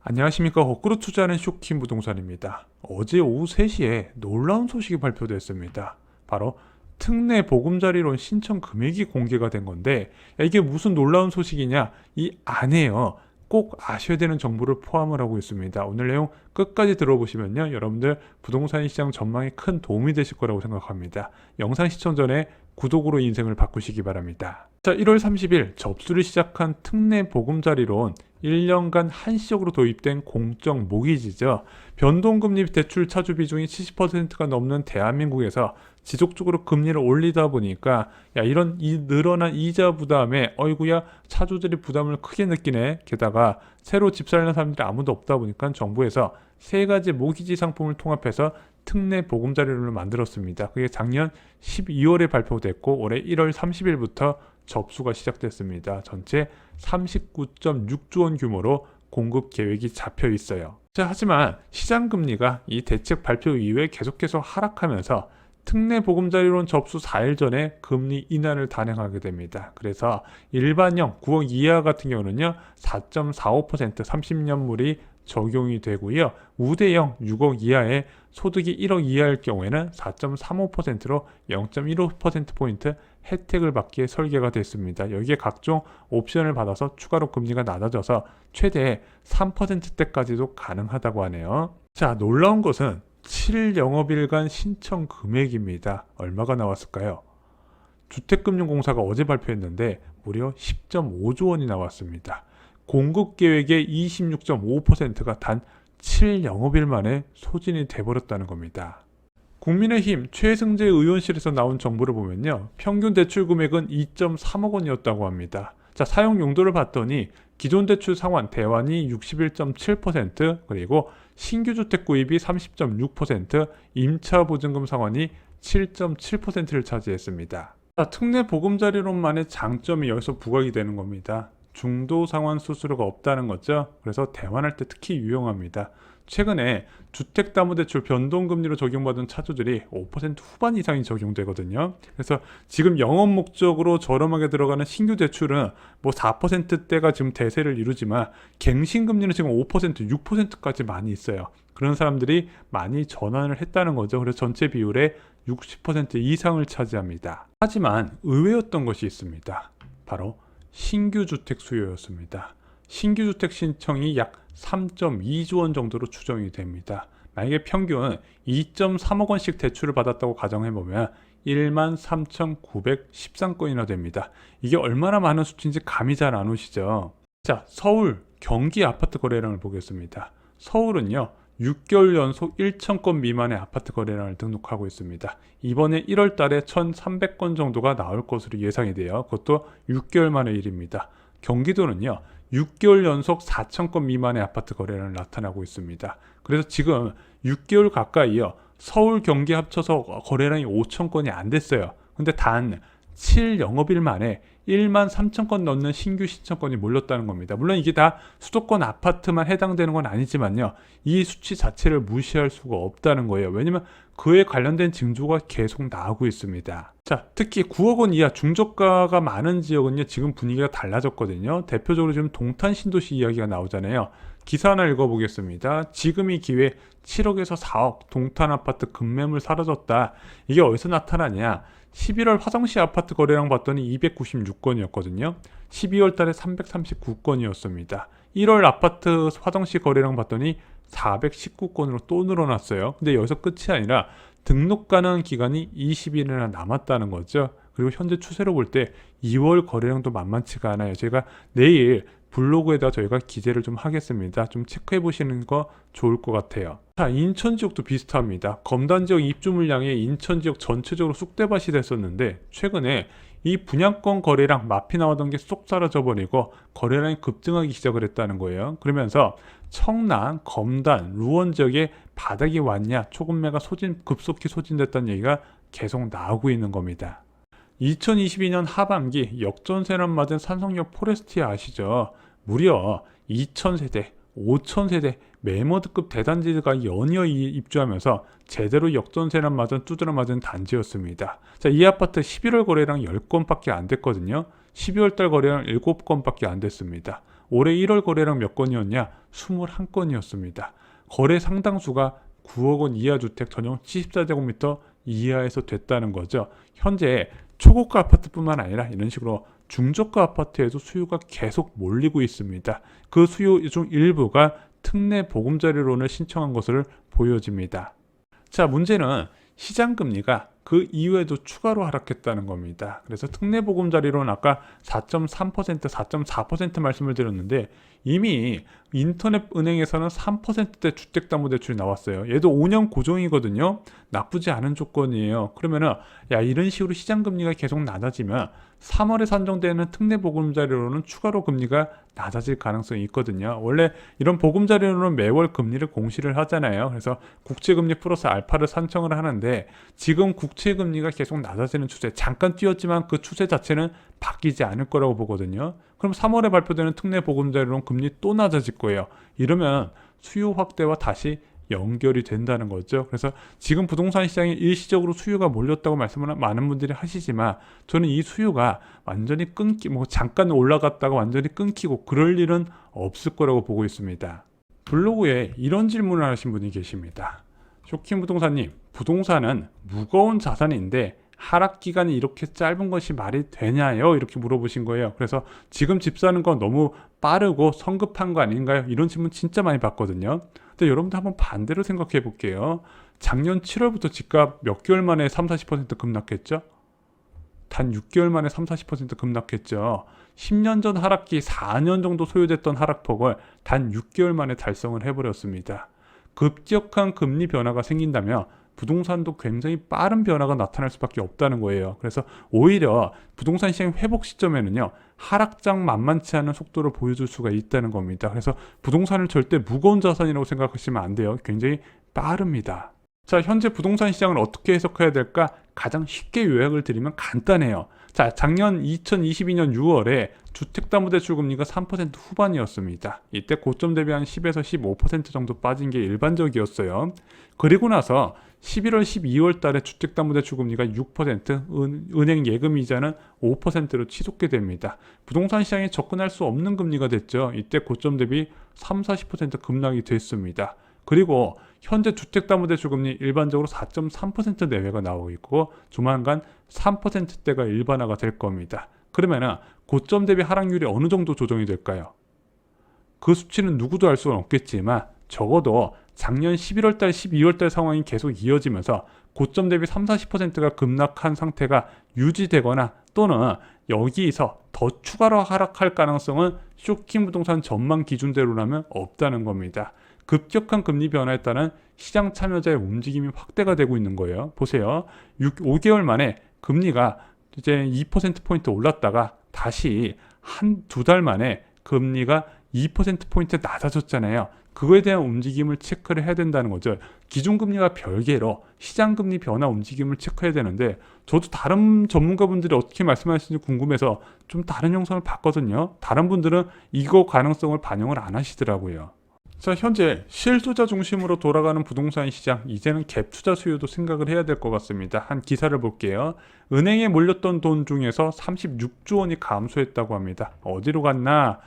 안녕하십니까. 거꾸로 투자하는 쇼킹 부동산입니다. 어제 오후 3시에 놀라운 소식이 발표됐습니다. 바로 특례 보금자리론 신청 금액이 공개가 된 건데, 이게 무슨 놀라운 소식이냐? 이 안에요, 꼭 아셔야 되는 정보를 포함을 하고 있습니다. 오늘 내용 끝까지 들어보시면요, 여러분들 부동산 시장 전망에 큰 도움이 되실 거라고 생각합니다. 영상 시청 전에 구독으로 인생을 바꾸시기 바랍니다. 자, 1월 30일 접수를 시작한 특례 보금자리론, 1년간 한시적으로 도입된 공적 모기지죠. 변동금리 대출 차주 비중이 70%가 넘는 대한민국에서 지속적으로 금리를 올리다 보니까 이런 늘어난 이자 부담에 어이구야 차주들이 부담을 크게 느끼네. 게다가 새로 집 사려는 사람들이 아무도 없다 보니까 정부에서 3가지 모기지 상품을 통합해서 특례 보금자리론을 만들었습니다. 그게 작년 12월에 발표됐고 올해 1월 30일부터 접수가 시작됐습니다. 전체 39.6조 원 규모로 공급 계획이 잡혀 있어요. 자, 하지만 시장 금리가 이 대책 발표 이후에 계속해서 하락하면서 특례 보금자리론 접수 4일 전에 금리 인하를 단행하게 됩니다. 그래서 일반형 9억 이하 같은 경우는요 4.45% 30년물이 적용이 되고요. 우대형 6억 이하의 소득이 1억 이하일 경우에는 4.35%로 0.15%포인트 혜택을 받기에 설계가 됐습니다. 여기에 각종 옵션을 받아서 추가로 금리가 낮아져서 최대 3%대까지도 가능하다고 하네요. 자, 놀라운 것은 7영업일간 신청 금액입니다. 얼마가 나왔을까요? 주택금융공사가 어제 발표했는데 무려 10.5조 원이 나왔습니다. 공급 계획의 26.5%가 단 7영업일 만에 소진이 돼버렸다는 겁니다. 국민의힘 최승재 의원실에서 나온 정보를 보면요, 평균 대출 금액은 2.3억 원이었다고 합니다. 자, 사용 용도를 봤더니 기존 대출 상환 대환이 61.7%, 그리고 신규 주택 구입이 30.6%, 임차 보증금 상환이 7.7%를 차지했습니다. 자, 특례 보금자리론만의 장점이 여기서 부각이 되는 겁니다. 중도 상환 수수료가 없다는 거죠. 그래서 대환할 때 특히 유용합니다. 최근에 주택담보대출 변동금리로 적용받은 차주들이 5% 후반 이상이 적용되거든요. 그래서 지금 영업 목적으로 저렴하게 들어가는 신규 대출은 뭐 4%대가 지금 대세를 이루지만 갱신금리는 지금 5%, 6%까지 많이 있어요. 그런 사람들이 많이 전환을 했다는 거죠. 그래서 전체 비율의 60% 이상을 차지합니다. 하지만 의외였던 것이 있습니다. 바로 신규 주택 수요였습니다. 신규 주택 신청이 약 3.2조 원 정도로 추정이 됩니다. 만약에 평균 2.3억 원씩 대출을 받았다고 가정해보면 13,913건이나 됩니다. 이게 얼마나 많은 수치인지 감이 잘 안 오시죠? 자, 서울, 경기 아파트 거래량을 보겠습니다. 서울은요 6개월 연속 1,000건 미만의 아파트 거래량을 등록하고 있습니다. 이번에 1월 달에 1,300건 정도가 나올 것으로 예상이 돼요. 그것도 6개월 만의 일입니다. 경기도는요 6개월 연속 4,000건 미만의 아파트 거래량을 나타나고 있습니다. 그래서 지금 6개월 가까이요 서울 경기 합쳐서 거래량이 5,000건이 안 됐어요. 근데 단 7영업일 만에 13,000건 넘는 신규 신청건이 몰렸다는 겁니다. 물론 이게 다 수도권 아파트만 해당되는 건 아니지만요, 이 수치 자체를 무시할 수가 없다는 거예요. 왜냐면 그에 관련된 징조가 계속 나오고 있습니다. 자, 특히 9억 원 이하 중저가가 많은 지역은요 지금 분위기가 달라졌거든요. 대표적으로 지금 동탄 신도시 이야기가 나오잖아요. 기사 하나 읽어보겠습니다. 지금이 기회, 7억에서 4억 동탄 아파트 급매물 사라졌다. 이게 어디서 나타나냐? 11월 화성시 아파트 거래량 봤더니 296건이었거든요. 12월 달에 339건이었습니다. 1월 아파트 화성시 거래량 봤더니 419건으로 또 늘어났어요. 근데 여기서 끝이 아니라 등록 가능 기간이 20일이나 남았다는 거죠. 그리고 현재 추세로 볼 때 2월 거래량도 만만치가 않아요. 제가 내일 블로그에다 저희가 기재를 좀 하겠습니다. 좀 체크해 보시는 거 좋을 것 같아요. 자, 인천 지역도 비슷합니다. 검단 지역 입주 물량이 인천 지역 전체적으로 쑥대밭이 됐었는데 최근에 이 분양권 거래량 마피 나오던 게 쏙 사라져 버리고 거래량이 급증하기 시작을 했다는 거예요. 그러면서 청랑, 검단, 루원 지역에 바닥이 왔냐, 초급매가 급속히 소진됐다는 얘기가 계속 나오고 있는 겁니다. 2022년 하반기 역전세난 맞은 산성역 포레스티아 아시죠? 무려 2,000세대, 5,000세대 매머드급 대단지가 연이어 입주하면서 제대로 역전세나 맞은 두드러 맞은 단지였습니다. 자, 이 아파트 11월 거래량 10건밖에 안 됐거든요. 12월 달 거래량 7건밖에 안 됐습니다. 올해 1월 거래량 몇 건이었냐? 21건이었습니다. 거래 상당수가 9억 원 이하 주택 전용 74제곱미터 이하에서 됐다는 거죠. 현재 초고가 아파트뿐만 아니라 이런 식으로 중저가 아파트에도 수요가 계속 몰리고 있습니다. 그 수요 중 일부가 특례 보금자리론을 신청한 것으로 보여집니다. 자, 문제는 시장금리가 그 이후에도 추가로 하락했다는 겁니다. 그래서 특례 보금자리론 아까 4.3%, 4.4% 말씀을 드렸는데 이미 인터넷 은행에서는 3%대 주택담보대출이 나왔어요. 얘도 5년 고정이거든요. 나쁘지 않은 조건이에요. 그러면은 야, 이런 식으로 시장금리가 계속 낮아지면 3월에 산정되는 특례 보금자리론은 추가로 금리가 낮아질 가능성이 있거든요. 원래 이런 보금자리론은 매월 금리를 공시를 하잖아요. 그래서 국채금리 플러스 알파를 산정을 하는데 지금 국채금리가 계속 낮아지는 추세, 잠깐 뛰었지만 그 추세 자체는 바뀌지 않을 거라고 보거든요. 그럼 3월에 발표되는 특례 보금자리론 금리 또 낮아질 거예요. 이러면 수요 확대와 다시 연결이 된다는 거죠. 그래서 지금 부동산 시장에 일시적으로 수요가 몰렸다고 말씀을 많은 분들이 하시지만 저는 이 수요가 완전히 잠깐 올라갔다가 완전히 끊기고 그럴 일은 없을 거라고 보고 있습니다. 블로그에 이런 질문을 하신 분이 계십니다. 쇼킹 부동산님, 부동산은 무거운 자산인데 하락 기간이 이렇게 짧은 것이 말이 되냐요? 이렇게 물어보신 거예요. 그래서 지금 집 사는 건 너무 빠르고 성급한 거 아닌가요? 이런 질문 진짜 많이 받거든요. 근데 여러분들 한번 반대로 생각해 볼게요. 작년 7월부터 집값 몇 개월 만에 30-40% 급락했죠? 단 6개월 만에 30-40% 급락했죠. 10년 전 하락기 4년 정도 소요됐던 하락폭을 단 6개월 만에 달성을 해버렸습니다. 급격한 금리 변화가 생긴다면 부동산도 굉장히 빠른 변화가 나타날 수밖에 없다는 거예요. 그래서 오히려 부동산 시장 회복 시점에는요, 하락장 만만치 않은 속도를 보여줄 수가 있다는 겁니다. 그래서 부동산을 절대 무거운 자산이라고 생각하시면 안 돼요. 굉장히 빠릅니다. 자, 현재 부동산 시장을 어떻게 해석해야 될까? 가장 쉽게 요약을 드리면 간단해요. 자, 작년 2022년 6월에 주택담보대출 금리가 3% 후반이었습니다. 이때 고점 대비 한 10에서 15% 정도 빠진 게 일반적이었어요. 그리고 나서 11월, 12월 달에 주택담보대출 금리가 6%, 은행 예금 이자는 5%로 치솟게 됩니다. 부동산 시장에 접근할 수 없는 금리가 됐죠. 이때 고점 대비 30-40% 급락이 됐습니다. 그리고 현재 주택담보대출 금리 일반적으로 4.3% 내외가 나오고 있고 조만간 3%대가 일반화가 될 겁니다. 그러면은 고점 대비 하락률이 어느 정도 조정이 될까요? 그 수치는 누구도 알 수는 없겠지만 적어도 작년 11월 달, 12월 달 상황이 계속 이어지면서 고점 대비 30-40%가 급락한 상태가 유지되거나 또는 여기서 더 추가로 하락할 가능성은 쇼킹 부동산 전망 기준대로라면 없다는 겁니다. 급격한 금리 변화에 따른 시장 참여자의 움직임이 확대가 되고 있는 거예요. 보세요. 5개월 만에 금리가 이제 2%포인트 올랐다가 다시 두 달 만에 금리가 2%포인트 낮아졌잖아요. 그거에 대한 움직임을 체크를 해야 된다는 거죠. 기준금리와 별개로 시장금리 변화 움직임을 체크해야 되는데 저도 다른 전문가분들이 어떻게 말씀하시는지 궁금해서 좀 다른 영상을 봤거든요. 다른 분들은 이거 가능성을 반영을 안 하시더라고요. 자, 현재 실투자 중심으로 돌아가는 부동산 시장, 이제는 갭투자 수요도 생각을 해야 될 것 같습니다. 한 기사를 볼게요. 은행에 몰렸던 돈 중에서 36조 원이 감소했다고 합니다. 어디로 갔나?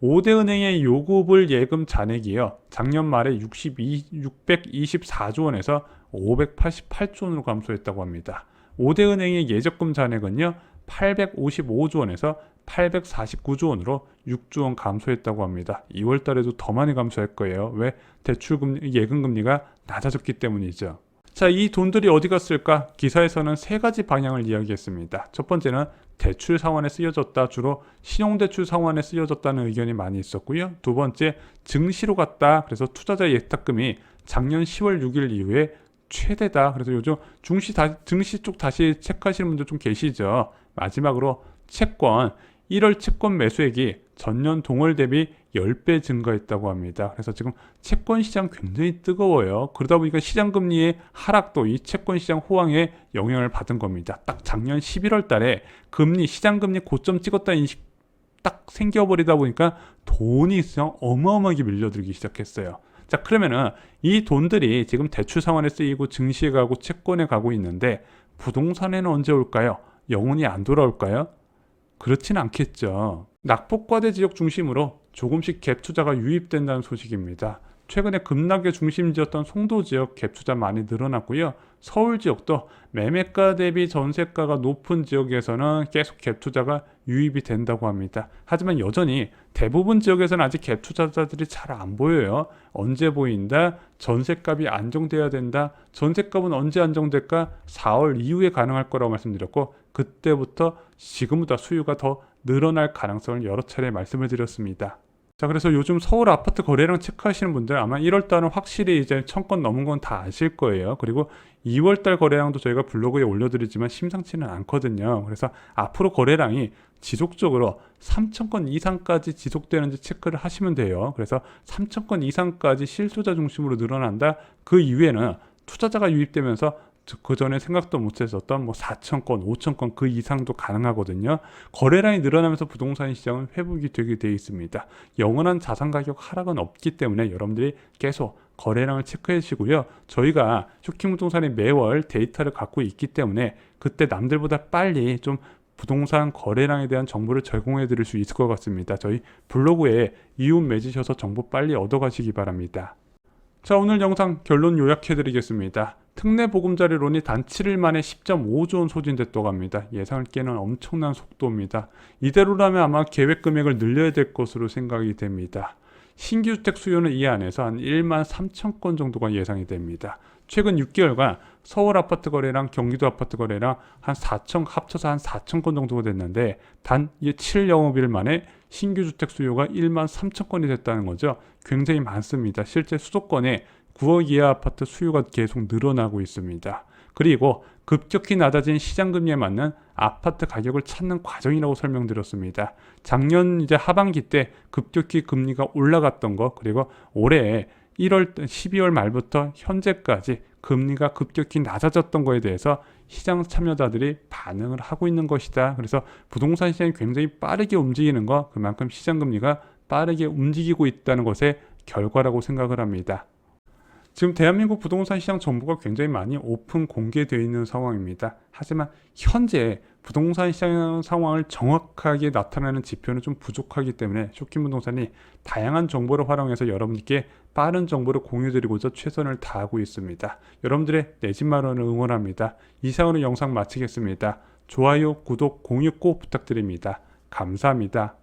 5대 은행의 요구불 예금 잔액이요, 작년 말에 624조 원에서 588조 원으로 감소했다고 합니다. 5대 은행의 예적금 잔액은요 855조 원에서 849조 원으로 6조 원 감소했다고 합니다. 2월 달에도 더 많이 감소할 거예요. 왜? 대출금리, 예금금리가 낮아졌기 때문이죠. 자, 이 돈들이 어디 갔을까? 기사에서는 세 가지 방향을 이야기했습니다. 첫 번째는 대출 상환에 쓰여졌다. 주로 신용대출 상환에 쓰여졌다는 의견이 많이 있었고요. 두 번째, 증시로 갔다. 그래서 투자자 예탁금이 작년 10월 6일 이후에 최대다. 그래서 요즘 증시 쪽 다시 체크하시는 분들 좀 계시죠. 마지막으로 채권, 1월 채권 매수액이 전년 동월 대비 10배 증가했다고 합니다. 그래서 지금 채권 시장 굉장히 뜨거워요. 그러다 보니까 시장 금리의 하락도 이 채권 시장 호황에 영향을 받은 겁니다. 딱 작년 11월 달에 시장 금리 고점 찍었다는 인식 딱 생겨버리다 보니까 돈이 그냥 어마어마하게 밀려들기 시작했어요. 자, 그러면은 이 돈들이 지금 대출 상환에 쓰이고 증시에 가고 채권에 가고 있는데 부동산에는 언제 올까요? 영원히 안 돌아올까요? 그렇진 않겠죠. 낙폭과대 지역 중심으로 조금씩 갭 투자가 유입된다는 소식입니다. 최근에 급락의 중심지였던 송도 지역 갭 투자 많이 늘어났고요. 서울 지역도 매매가 대비 전세가가 높은 지역에서는 계속 갭 투자가 유입이 된다고 합니다. 하지만 여전히 대부분 지역에서는 아직 갭 투자자들이 잘 안 보여요. 언제 보인다? 전세값이 안정돼야 된다. 전세값은 언제 안정될까? 4월 이후에 가능할 거라고 말씀드렸고, 그때부터 지금보다 수요가 더 늘어날 가능성을 여러 차례 말씀을 드렸습니다. 자, 그래서 요즘 서울 아파트 거래량 체크하시는 분들 아마 1월 달은 확실히 이제 1000건 넘은 건 다 아실 거예요. 그리고 2월 달 거래량도 저희가 블로그에 올려드리지만 심상치는 않거든요. 그래서 앞으로 거래량이 지속적으로 3000건 이상까지 지속되는지 체크를 하시면 돼요. 그래서 3000건 이상까지 실소자 중심으로 늘어난다. 그 이후에는 투자자가 유입되면서 그 전에 생각도 못했었던 뭐 4,000건, 5,000건 그 이상도 가능하거든요. 거래량이 늘어나면서 부동산 시장은 회복이 되게 돼 있습니다. 영원한 자산 가격 하락은 없기 때문에 여러분들이 계속 거래량을 체크해 주시고요. 저희가 쇼킹부동산이 매월 데이터를 갖고 있기 때문에 그때 남들보다 빨리 좀 부동산 거래량에 대한 정보를 제공해 드릴 수 있을 것 같습니다. 저희 블로그에 이웃 맺으셔서 정보 빨리 얻어 가시기 바랍니다. 자, 오늘 영상 결론 요약해 드리겠습니다. 특례 보금자리론이 단 7일 만에 10.5조 원 소진됐다고 합니다. 예상을 깨는 엄청난 속도입니다. 이대로라면 아마 계획 금액을 늘려야 될 것으로 생각이 됩니다. 신규 주택 수요는 이 안에서 한 1만 3천 건 정도가 예상이 됩니다. 최근 6개월간 서울 아파트 거래량, 경기도 아파트 거래량 합쳐서 한 4천 건 정도가 됐는데 단 7영업일 만에 신규 주택 수요가 1만 3천 건이 됐다는 거죠. 굉장히 많습니다. 실제 수도권에 9억 이하 아파트 수요가 계속 늘어나고 있습니다. 그리고 급격히 낮아진 시장금리에 맞는 아파트 가격을 찾는 과정이라고 설명드렸습니다. 작년 이제 하반기 때 급격히 금리가 올라갔던 거, 그리고 올해 12월 말부터 현재까지 금리가 급격히 낮아졌던 거에 대해서 시장 참여자들이 반응을 하고 있는 것이다. 그래서 부동산 시장이 굉장히 빠르게 움직이는 거, 그만큼 시장금리가 빠르게 움직이고 있다는 것의 결과라고 생각을 합니다. 지금 대한민국 부동산 시장 정보가 굉장히 많이 오픈 공개되어 있는 상황입니다. 하지만 현재 부동산 시장 상황을 정확하게 나타내는 지표는 좀 부족하기 때문에 쇼킹부동산이 다양한 정보를 활용해서 여러분께 빠른 정보를 공유드리고자 최선을 다하고 있습니다. 여러분들의 내 집 마련을 응원합니다. 이상으로 영상 마치겠습니다. 좋아요, 구독, 공유 꼭 부탁드립니다. 감사합니다.